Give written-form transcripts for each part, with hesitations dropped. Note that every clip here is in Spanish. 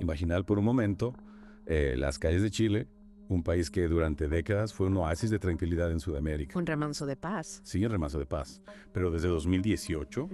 Imaginar por un momento las calles de Chile, un país que durante décadas fue un oasis de tranquilidad en Sudamérica. Un remanso de paz. Sí, en remanso de paz. Pero desde 2018,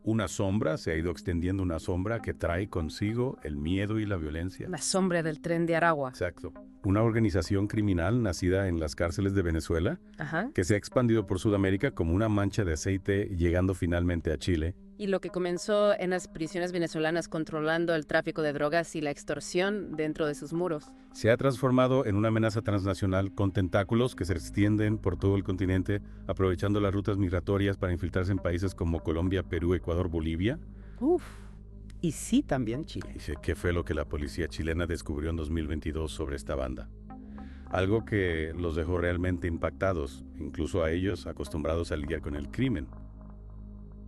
una sombra se ha ido extendiendo, una sombra que trae consigo el miedo y la violencia. La sombra del Tren de Aragua. Exacto. Una organización criminal nacida en las cárceles de Venezuela, Ajá. que se ha expandido por Sudamérica como una mancha de aceite, llegando finalmente a Chile. Y lo que comenzó en las prisiones venezolanas controlando el tráfico de drogas y la extorsión dentro de sus muros. Se ha transformado en una amenaza transnacional con tentáculos que se extienden por todo el continente, aprovechando las rutas migratorias para infiltrarse en países como Colombia, Perú, Ecuador, Bolivia. Uf. Y sí, también Chile. Dice, ¿qué fue lo que la policía chilena descubrió en 2022 sobre esta banda? Algo que los dejó realmente impactados, incluso a ellos acostumbrados a lidiar con el crimen.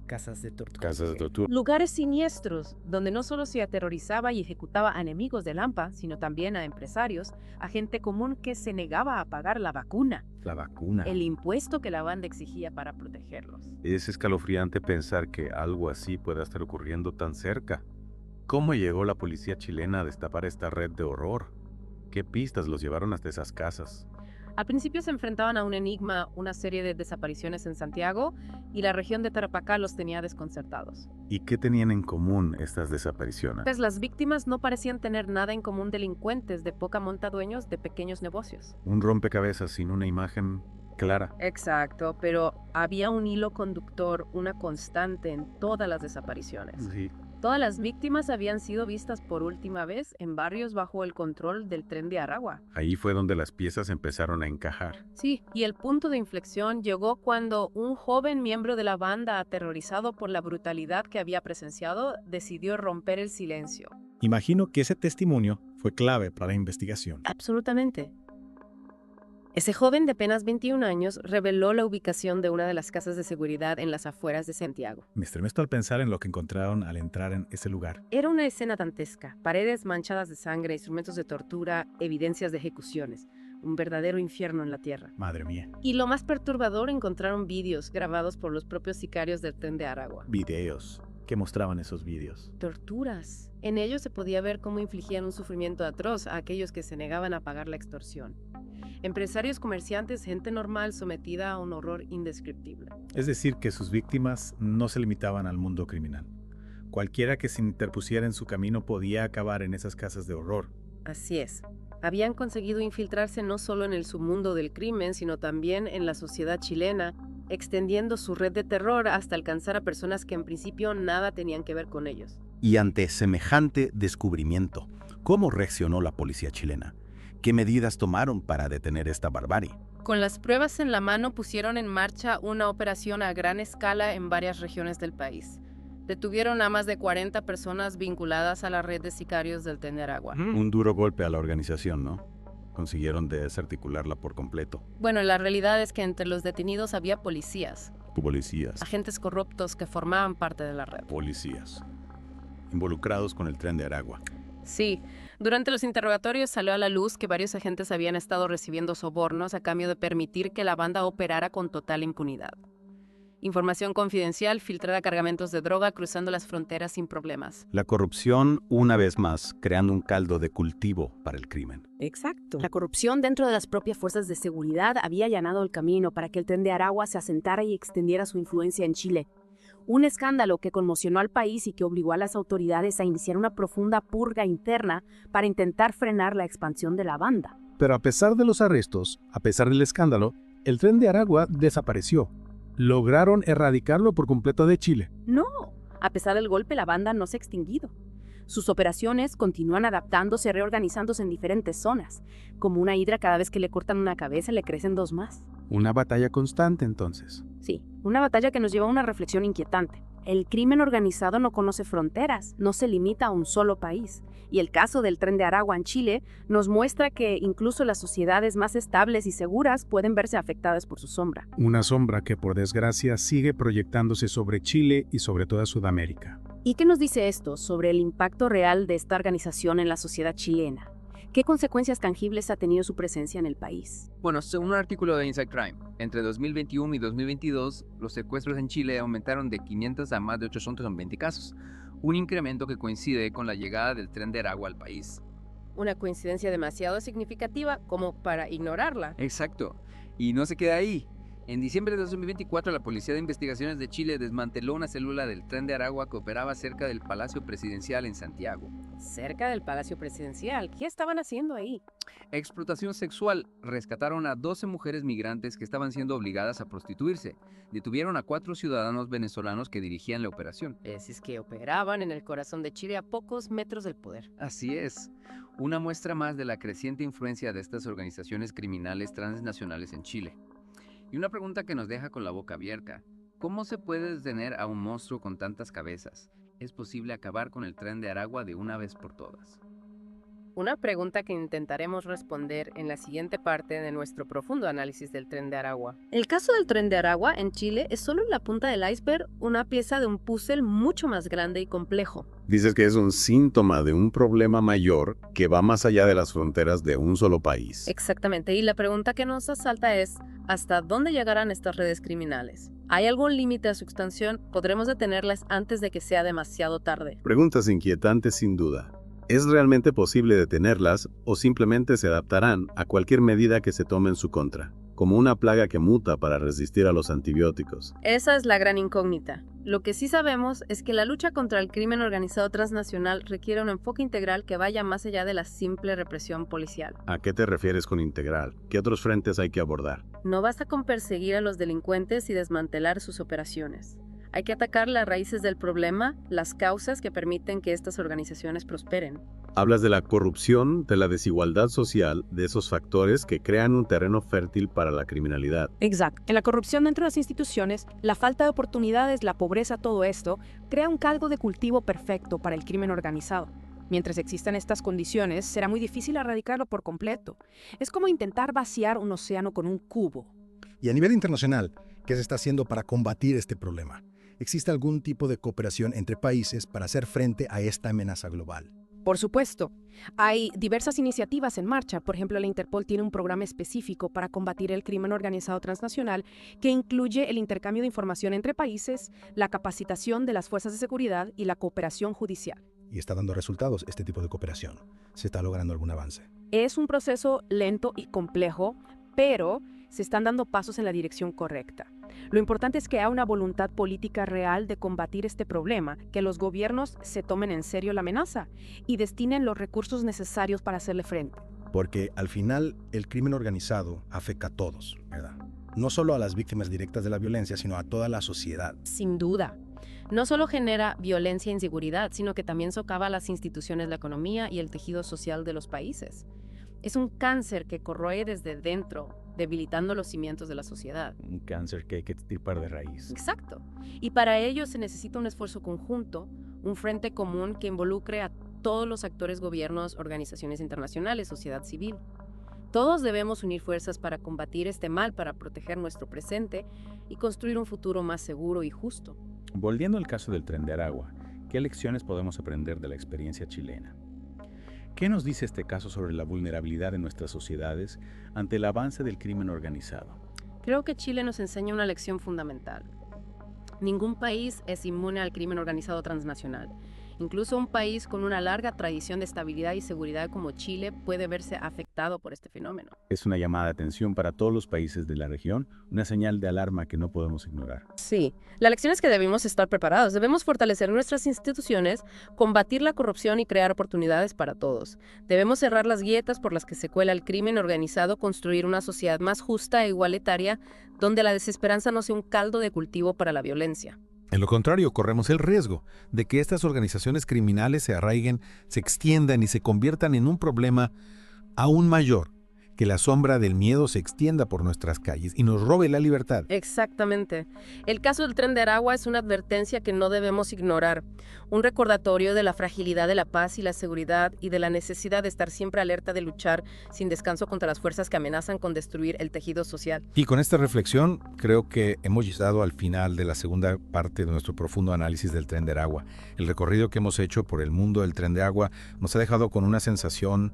Casas de tortura. Casas de tortura. Lugares siniestros, donde no solo se aterrorizaba y ejecutaba a enemigos del AMPA, sino también a empresarios, a gente común que se negaba a pagar la vacuna, La vacuna. el impuesto que la banda exigía para protegerlos. Es escalofriante pensar que algo así pueda estar ocurriendo tan cerca. ¿Cómo llegó la policía chilena a destapar esta red de horror? ¿Qué pistas los llevaron hasta esas casas? Al principio se enfrentaban a un enigma, una serie de desapariciones en Santiago, y la región de Tarapacá los tenía desconcertados. ¿Y qué tenían en común estas desapariciones? Pues las víctimas no parecían tener nada en común, delincuentes de poca monta, dueños de pequeños negocios. Un rompecabezas sin una imagen clara. Exacto, pero había un hilo conductor, una constante en todas las desapariciones. Sí. Todas las víctimas habían sido vistas por última vez en barrios bajo el control del Tren de Aragua. Ahí fue donde las piezas empezaron a encajar. Sí, y el punto de inflexión llegó cuando un joven miembro de la banda, aterrorizado por la brutalidad que había presenciado, decidió romper el silencio. Imagino que ese testimonio fue clave para la investigación. Absolutamente. Ese joven de apenas 21 años reveló la ubicación de una de las casas de seguridad en las afueras de Santiago. Me estremezco al pensar en lo que encontraron al entrar en ese lugar. Era una escena dantesca, paredes manchadas de sangre, instrumentos de tortura, evidencias de ejecuciones. Un verdadero infierno en la tierra. Madre mía. Y lo más perturbador, encontraron vídeos grabados por los propios sicarios del Tren de Aragua. Videos. ¿Qué mostraban esos vídeos? Torturas. En ellos se podía ver cómo infligían un sufrimiento atroz a aquellos que se negaban a pagar la extorsión. Empresarios, comerciantes, gente normal sometida a un horror indescriptible. Es decir, que sus víctimas no se limitaban al mundo criminal. Cualquiera que se interpusiera en su camino podía acabar en esas casas de horror. Así es. Habían conseguido infiltrarse no solo en el submundo del crimen, sino también en la sociedad chilena, extendiendo su red de terror hasta alcanzar a personas que en principio nada tenían que ver con ellos. Y ante semejante descubrimiento, ¿cómo reaccionó la policía chilena? ¿Qué medidas tomaron para detener esta barbarie? Con las pruebas en la mano pusieron en marcha una operación a gran escala en varias regiones del país. Detuvieron a más de 40 personas vinculadas a la red de sicarios del Tren de Aragua. Un duro golpe a la organización, ¿no? Consiguieron desarticularla por completo. Bueno, la realidad es que entre los detenidos había policías, Policías. agentes corruptos que formaban parte de la red. Policías. Involucrados con el Tren de Aragua. Sí, durante los interrogatorios salió a la luz que varios agentes habían estado recibiendo sobornos a cambio de permitir que la banda operara con total impunidad. Información confidencial filtrara cargamentos de droga cruzando las fronteras sin problemas. La corrupción, una vez más, creando un caldo de cultivo para el crimen. Exacto. La corrupción dentro de las propias fuerzas de seguridad había allanado el camino para que el Tren de Aragua se asentara y extendiera su influencia en Chile. Un escándalo que conmocionó al país y que obligó a las autoridades a iniciar una profunda purga interna para intentar frenar la expansión de la banda. Pero a pesar de los arrestos, a pesar del escándalo, el Tren de Aragua desapareció. Lograron erradicarlo por completo de Chile. No, a pesar del golpe, la banda no se ha extinguido. Sus operaciones continúan adaptándose, reorganizándose en diferentes zonas. Como una hidra, cada vez que le cortan una cabeza, le crecen dos más. Una batalla constante, entonces. Sí, una batalla que nos lleva a una reflexión inquietante. El crimen organizado no conoce fronteras, no se limita a un solo país. Y el caso del Tren de Aragua en Chile nos muestra que incluso las sociedades más estables y seguras pueden verse afectadas por su sombra. Una sombra que, por desgracia, sigue proyectándose sobre Chile y sobre toda Sudamérica. ¿Y qué nos dice esto sobre el impacto real de esta organización en la sociedad chilena? ¿Qué consecuencias tangibles ha tenido su presencia en el país? Bueno, según un artículo de Inside Crime, entre 2021 y 2022, los secuestros en Chile aumentaron de 500 a más de 820 casos, un incremento que coincide con la llegada del tren de Aragua al país. Una coincidencia demasiado significativa como para ignorarla. Exacto. Y no se queda ahí. En diciembre de 2024, la Policía de Investigaciones de Chile desmanteló una célula del tren de Aragua que operaba cerca del Palacio Presidencial en Santiago. Cerca del Palacio Presidencial. ¿Qué estaban haciendo ahí? Explotación sexual. Rescataron a 12 mujeres migrantes que estaban siendo obligadas a prostituirse. Detuvieron a 4 ciudadanos venezolanos que dirigían la operación. Es que operaban en el corazón de Chile a pocos metros del poder. Así es. Una muestra más de la creciente influencia de estas organizaciones criminales transnacionales en Chile. Y una pregunta que nos deja con la boca abierta. ¿Cómo se puede detener a un monstruo con tantas cabezas? ¿Es posible acabar con el tren de Aragua de una vez por todas? Una pregunta que intentaremos responder en la siguiente parte de nuestro profundo análisis del tren de Aragua. El caso del tren de Aragua en Chile es solo la punta del iceberg, una pieza de un puzzle mucho más grande y complejo. Dices que es un síntoma de un problema mayor que va más allá de las fronteras de un solo país. Exactamente, y la pregunta que nos asalta es, ¿hasta dónde llegarán estas redes criminales? ¿Hay algún límite a su extensión? ¿Podremos detenerlas antes de que sea demasiado tarde? Preguntas inquietantes sin duda. ¿Es realmente posible detenerlas o simplemente se adaptarán a cualquier medida que se tome en su contra, como una plaga que muta para resistir a los antibióticos? Esa es la gran incógnita. Lo que sí sabemos es que la lucha contra el crimen organizado transnacional requiere un enfoque integral que vaya más allá de la simple represión policial. ¿A qué te refieres con integral? ¿Qué otros frentes hay que abordar? No basta con perseguir a los delincuentes y desmantelar sus operaciones. Hay que atacar las raíces del problema, las causas que permiten que estas organizaciones prosperen. Hablas de la corrupción, de la desigualdad social, de esos factores que crean un terreno fértil para la criminalidad. Exacto. En la corrupción dentro de las instituciones, la falta de oportunidades, la pobreza, todo esto, crea un caldo de cultivo perfecto para el crimen organizado. Mientras existan estas condiciones, será muy difícil erradicarlo por completo. Es como intentar vaciar un océano con un cubo. Y a nivel internacional, ¿qué se está haciendo para combatir este problema? ¿Existe algún tipo de cooperación entre países para hacer frente a esta amenaza global? Por supuesto. Hay diversas iniciativas en marcha. Por ejemplo, la Interpol tiene un programa específico para combatir el crimen organizado transnacional que incluye el intercambio de información entre países, la capacitación de las fuerzas de seguridad y la cooperación judicial. ¿Y está dando resultados este tipo de cooperación? ¿Se está logrando algún avance? Es un proceso lento y complejo, pero se están dando pasos en la dirección correcta. Lo importante es que haya una voluntad política real de combatir este problema, que los gobiernos se tomen en serio la amenaza y destinen los recursos necesarios para hacerle frente. Porque al final el crimen organizado afecta a todos, ¿verdad? No solo a las víctimas directas de la violencia, sino a toda la sociedad. Sin duda. No solo genera violencia e inseguridad, sino que también socava las instituciones, la economía y el tejido social de los países. Es un cáncer que corroe desde dentro, debilitando los cimientos de la sociedad. Un cáncer que hay que extirpar de raíz. Exacto. Y para ello se necesita un esfuerzo conjunto, un frente común que involucre a todos los actores, gobiernos, organizaciones internacionales, sociedad civil. Todos debemos unir fuerzas para combatir este mal, para proteger nuestro presente y construir un futuro más seguro y justo. Volviendo al caso del tren de Aragua, ¿qué lecciones podemos aprender de la experiencia chilena? ¿Qué nos dice este caso sobre la vulnerabilidad de nuestras sociedades ante el avance del crimen organizado? Creo que Chile nos enseña una lección fundamental. Ningún país es inmune al crimen organizado transnacional. Incluso un país con una larga tradición de estabilidad y seguridad como Chile puede verse afectado por este fenómeno. Es una llamada de atención para todos los países de la región, una señal de alarma que no podemos ignorar. Sí, la lección es que debemos estar preparados, debemos fortalecer nuestras instituciones, combatir la corrupción y crear oportunidades para todos. Debemos cerrar las grietas por las que se cuela el crimen organizado, construir una sociedad más justa e igualitaria, donde la desesperanza no sea un caldo de cultivo para la violencia. En lo contrario, corremos el riesgo de que estas organizaciones criminales se arraiguen, se extiendan y se conviertan en un problema aún mayor, que la sombra del miedo se extienda por nuestras calles y nos robe la libertad. Exactamente. El caso del tren de Aragua es una advertencia que no debemos ignorar, un recordatorio de la fragilidad de la paz y la seguridad y de la necesidad de estar siempre alerta de luchar sin descanso contra las fuerzas que amenazan con destruir el tejido social. Y con esta reflexión creo que hemos llegado al final de la segunda parte de nuestro profundo análisis del tren de Aragua. El recorrido que hemos hecho por el mundo del tren de Aragua nos ha dejado con una sensación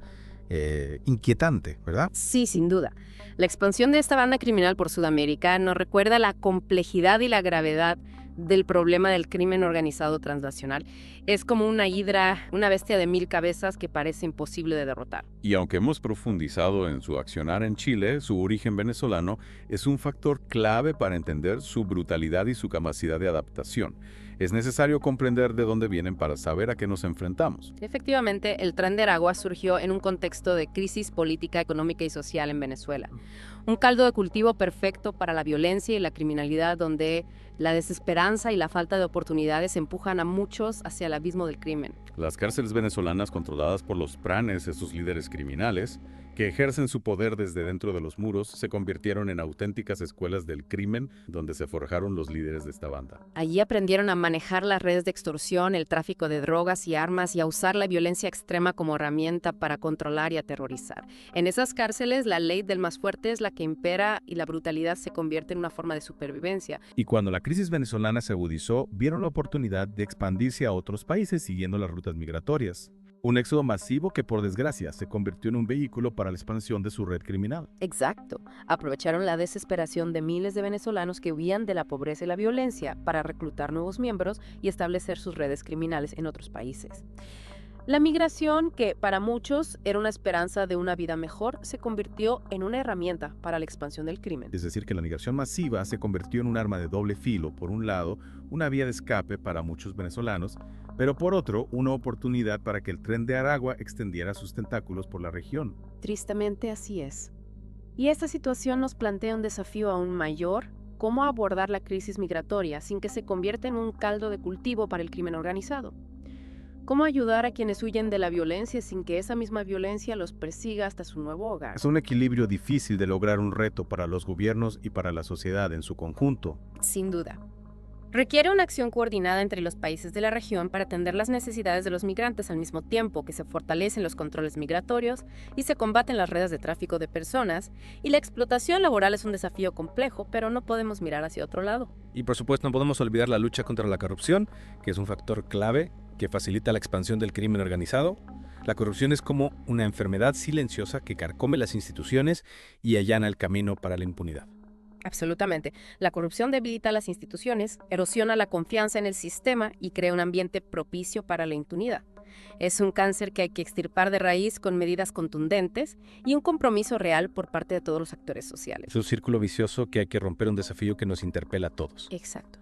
inquietante, ¿verdad? Sí, sin duda. La expansión de esta banda criminal por Sudamérica nos recuerda la complejidad y la gravedad del problema del crimen organizado transnacional. Es como una hidra, una bestia de 1000 cabezas que parece imposible de derrotar. Y aunque hemos profundizado en su accionar en Chile, su origen venezolano es un factor clave para entender su brutalidad y su capacidad de adaptación. Es necesario comprender de dónde vienen para saber a qué nos enfrentamos. Efectivamente, el Tren de Aragua surgió en un contexto de crisis política, económica y social en Venezuela. Un caldo de cultivo perfecto para la violencia y la criminalidad, donde la desesperanza y la falta de oportunidades empujan a muchos hacia el abismo del crimen. Las cárceles venezolanas controladas por los pranes, esos líderes criminales, que ejercen su poder desde dentro de los muros, se convirtieron en auténticas escuelas del crimen donde se forjaron los líderes de esta banda. Allí aprendieron a manejar las redes de extorsión, el tráfico de drogas y armas y a usar la violencia extrema como herramienta para controlar y aterrorizar. En esas cárceles, la ley del más fuerte es la que impera y la brutalidad se convierte en una forma de supervivencia. Y cuando la crisis venezolana se agudizó, vieron la oportunidad de expandirse a otros países siguiendo las rutas migratorias. Un éxodo masivo que, por desgracia, se convirtió en un vehículo para la expansión de su red criminal. Exacto. Aprovecharon la desesperación de miles de venezolanos que huían de la pobreza y la violencia para reclutar nuevos miembros y establecer sus redes criminales en otros países. La migración, que para muchos era una esperanza de una vida mejor, se convirtió en una herramienta para la expansión del crimen. Es decir, que la migración masiva se convirtió en un arma de doble filo. Por un lado, una vía de escape para muchos venezolanos, pero por otro, una oportunidad para que el Tren de Aragua extendiera sus tentáculos por la región. Tristemente así es. Y esta situación nos plantea un desafío aún mayor: cómo abordar la crisis migratoria sin que se convierta en un caldo de cultivo para el crimen organizado. ¿Cómo ayudar a quienes huyen de la violencia sin que esa misma violencia los persiga hasta su nuevo hogar? Es un equilibrio difícil de lograr, un reto para los gobiernos y para la sociedad en su conjunto. Sin duda. Requiere una acción coordinada entre los países de la región para atender las necesidades de los migrantes al mismo tiempo que se fortalecen los controles migratorios y se combaten las redes de tráfico de personas. Y la explotación laboral es un desafío complejo, pero no podemos mirar hacia otro lado. Y por supuesto no podemos olvidar la lucha contra la corrupción, que es un factor clave que facilita la expansión del crimen organizado. La corrupción es como una enfermedad silenciosa que carcome las instituciones y allana el camino para la impunidad. Absolutamente. La corrupción debilita las instituciones, erosiona la confianza en el sistema y crea un ambiente propicio para la impunidad. Es un cáncer que hay que extirpar de raíz con medidas contundentes y un compromiso real por parte de todos los actores sociales. Es un círculo vicioso que hay que romper, un desafío que nos interpela a todos. Exacto.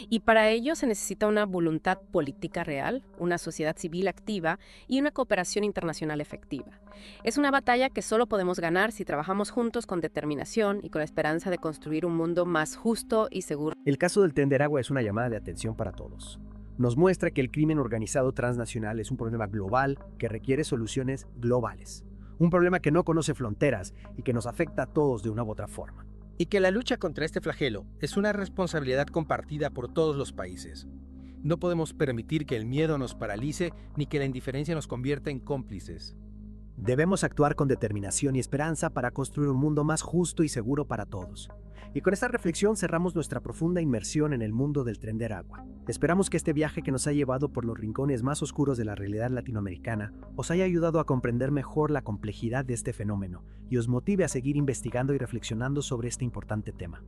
Y para ello se necesita una voluntad política real, una sociedad civil activa y una cooperación internacional efectiva. Es una batalla que solo podemos ganar si trabajamos juntos con determinación y con la esperanza de construir un mundo más justo y seguro. El caso del Tren de Aragua es una llamada de atención para todos. Nos muestra que el crimen organizado transnacional es un problema global que requiere soluciones globales. Un problema que no conoce fronteras y que nos afecta a todos de una u otra forma. Y que la lucha contra este flagelo es una responsabilidad compartida por todos los países. No podemos permitir que el miedo nos paralice ni que la indiferencia nos convierta en cómplices. Debemos actuar con determinación y esperanza para construir un mundo más justo y seguro para todos. Y con esta reflexión cerramos nuestra profunda inmersión en el mundo del Tren de Aragua. Esperamos que este viaje que nos ha llevado por los rincones más oscuros de la realidad latinoamericana os haya ayudado a comprender mejor la complejidad de este fenómeno y os motive a seguir investigando y reflexionando sobre este importante tema.